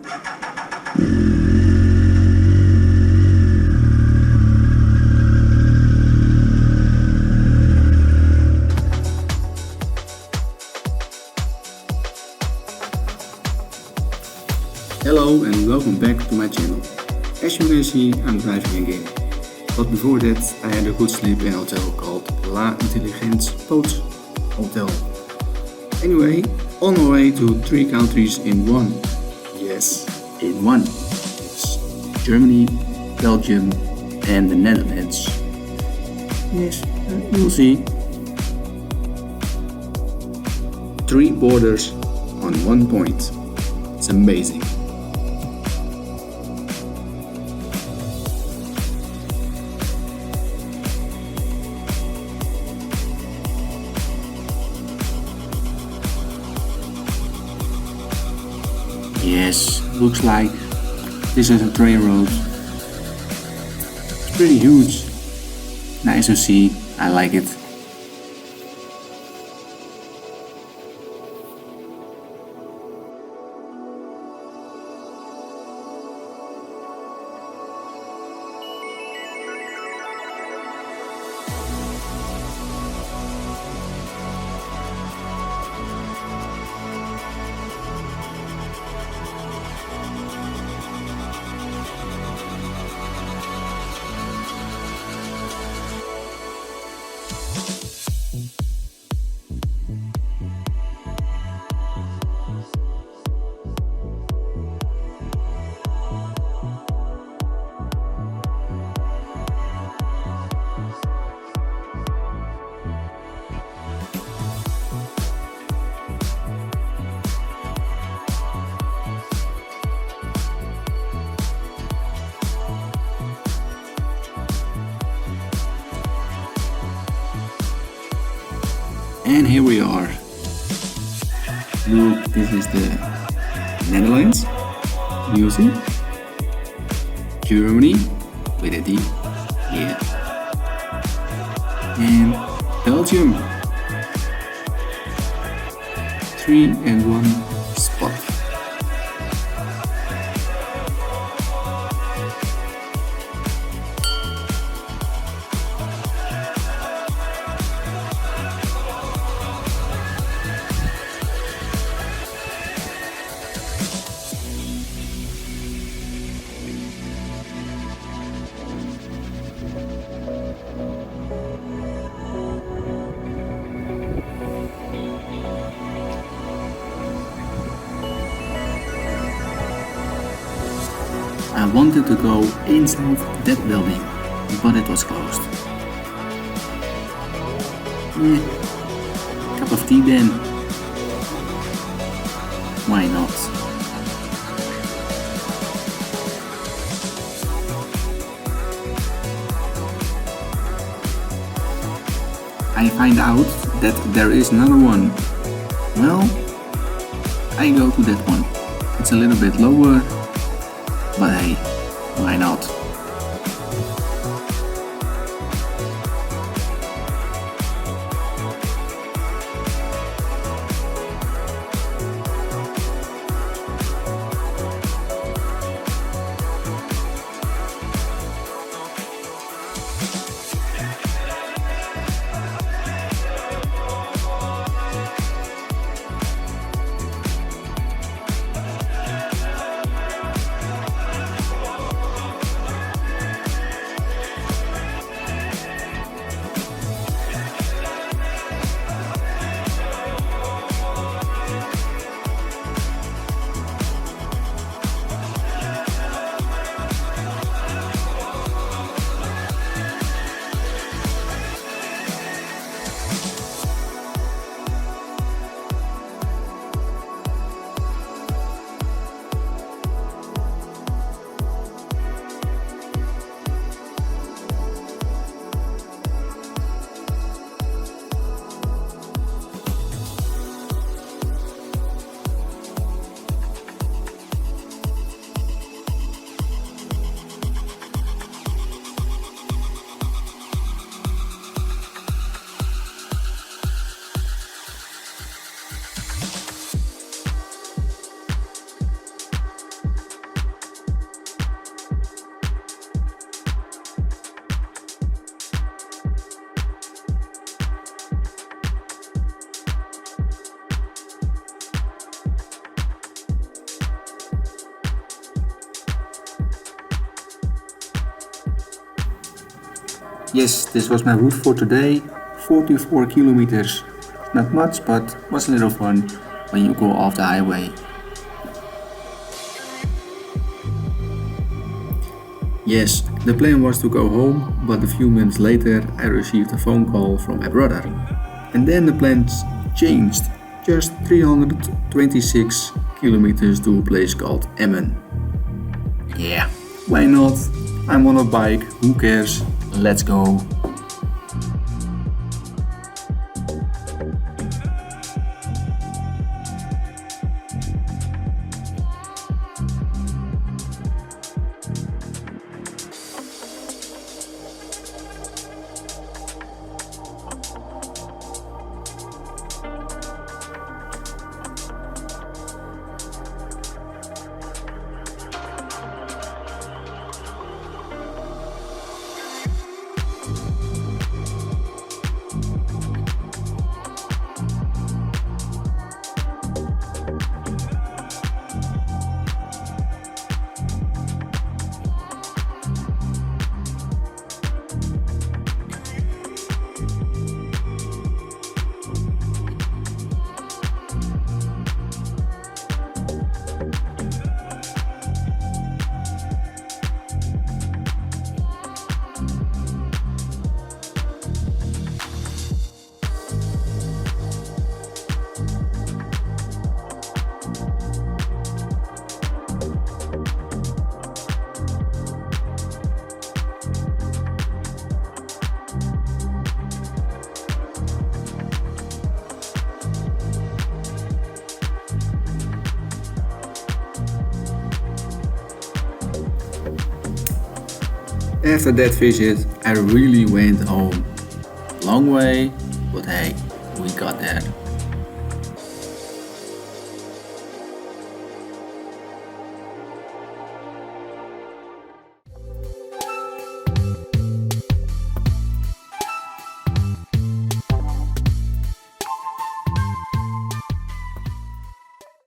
Hello and welcome back to my channel. As you can see, I'm driving again. But before that, I had a good sleep in a hotel called La Intelligence Boat Hotel. Anyway, on my way to 3 countries in one. Yes, in one. It's Germany, Belgium and the Netherlands. Yes, you'll see. 3 borders on one point. It's amazing. Yes, looks like this is a train road. It's pretty huge. Nice to see, I like it. And here we are. Look, this is the Netherlands, music, Germany, with a D, yeah, and Belgium, 3 and 1 spot. I wanted to go inside that building, but it was closed. Cup of tea then. Why not? I find out that there is another one. Well, I go to that one. It's a little bit lower. But hey, why not? Yes, this was my route for today. 44 kilometers. Not much, but was a little fun when you go off the highway. Yes, the plan was to go home, but a few minutes later I received a phone call from my brother. And then the plans changed. Just 326 kilometers to a place called Emmen. Yeah, why not? I'm on a bike, who cares? Let's go. After that visit, I really went home. Long way, but hey, we got there.